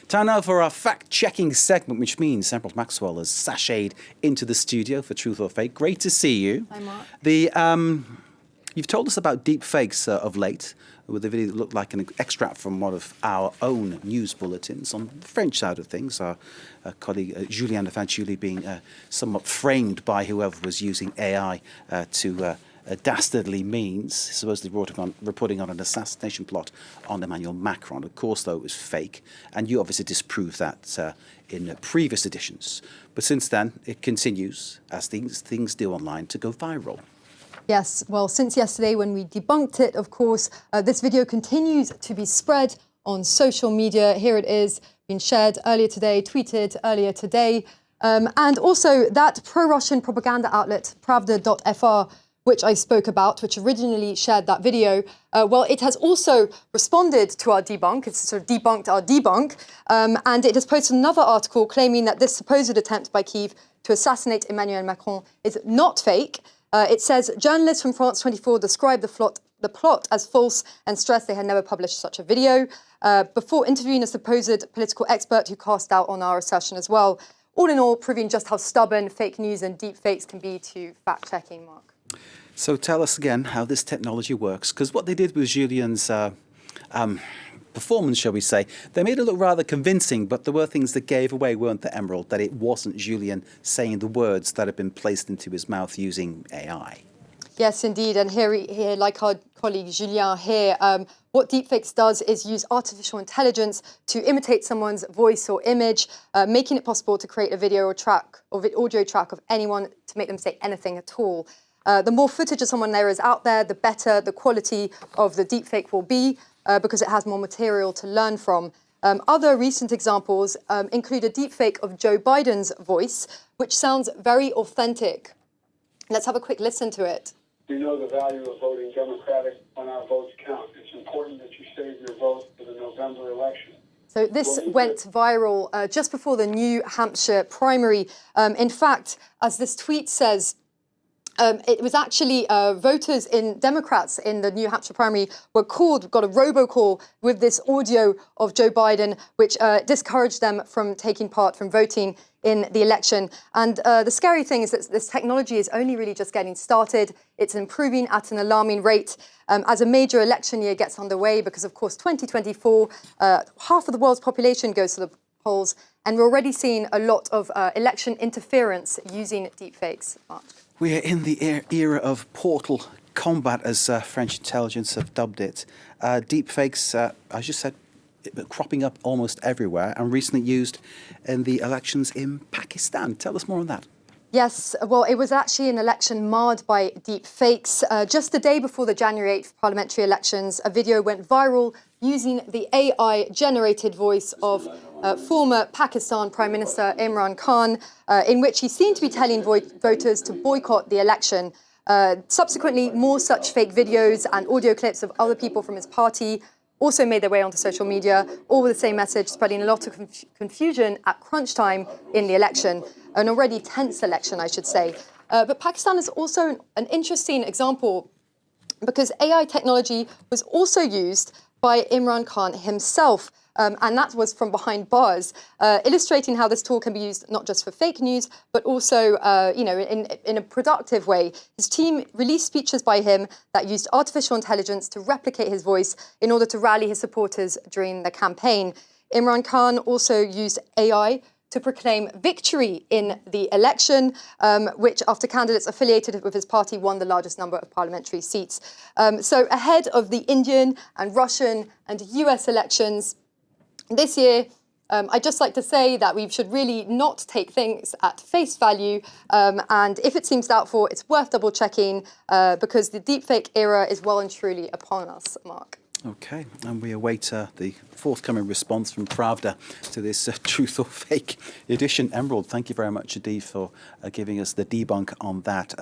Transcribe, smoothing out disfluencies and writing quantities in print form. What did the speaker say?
Time now for our fact-checking segment, which means Emerald Maxwell has sashayed into the studio for Truth or Fake. Great to see you. Hi, Mark. You've told us about deep fakes of late, with a video that looked like an extract from one of our own news bulletins. On the French side of things, our colleague Julien Lefantuli being somewhat framed by whoever was using AI to dastardly means, supposedly reporting on an assassination plot on Emmanuel Macron. Of course, though, it was fake, and you obviously disproved that in previous editions. But since then, it continues, as things do online, to go viral. Yes, well, since yesterday when we debunked it, of course, this video continues to be spread on social media. Here it is, been shared earlier today, tweeted earlier today. And also that pro-Russian propaganda outlet, Pravda.fr, which I spoke about, which originally shared that video, well, it has also responded to our debunk. It's sort of debunked our debunk. And it has posted another article claiming that this supposed attempt by Kyiv to assassinate Emmanuel Macron is not fake. It says, journalists from France 24 described the plot as false and stressed they had never published such a video, before interviewing a supposed political expert who cast doubt on our assertion as well. All in all, proving just how stubborn fake news and deep fakes can be to fact-checking, Mark. So tell us again how this technology works, because what they did with Julien's performance, shall we say, they made it look rather convincing, but there were things that gave away, weren't there, Emerald, that it wasn't Julien saying the words that had been placed into his mouth using AI. Yes, indeed. And here, like our colleague Julien here, what deepfakes does is use artificial intelligence to imitate someone's voice or image, making it possible to create a video or track or audio track of anyone to make them say anything at all. The more footage of someone there is out there, the better the quality of the deepfake will be, because it has more material to learn from. Other recent examples include a deepfake of Joe Biden's voice, which sounds very authentic. Let's have a quick listen to it. We know the value of voting Democratic when our votes count. It's important that you save your vote for the November election. So this went viral just before the New Hampshire primary. In fact, as this tweet says, it was actually voters in Democrats in the New Hampshire primary got a robocall with this audio of Joe Biden, which discouraged them from taking part, from voting in the election. And the scary thing is that this technology is only really just getting started. It's improving at an alarming rate as a major election year gets underway, because, of course, 2024, half of the world's population goes to the polls, and we're already seeing a lot of election interference using deepfakes. Mark. We are in the era of portal combat, as French intelligence have dubbed it. Deepfakes, as you said, cropping up almost everywhere and recently used in the elections in Pakistan. Tell us more on that. Yes, well, it was actually an election marred by deep fakes. Just the day before the January 8th parliamentary elections, a video went viral using the AI-generated voice of former Pakistan Prime Minister Imran Khan, in which he seemed to be telling voters to boycott the election. Subsequently, more such fake videos and audio clips of other people from his party also made their way onto social media, all with the same message, spreading a lot of confusion at crunch time in the election, an already tense election, I should say. But Pakistan is also an interesting example, because AI technology was also used by Imran Khan himself, and that was from behind bars, illustrating how this tool can be used not just for fake news, but also, in a productive way. His team released speeches by him that used artificial intelligence to replicate his voice in order to rally his supporters during the campaign. Imran Khan also used AI to proclaim victory in the election, which, after candidates affiliated with his party, won the largest number of parliamentary seats. So ahead of the Indian and Russian and US elections this year, I'd just like to say that we should really not take things at face value. And if it seems doubtful, it's worth double checking, because the deepfake era is well and truly upon us, Mark. Okay, and we await the forthcoming response from Pravda to this Truth or Fake edition. Emerald, thank you very much indeed for giving us the debunk on that.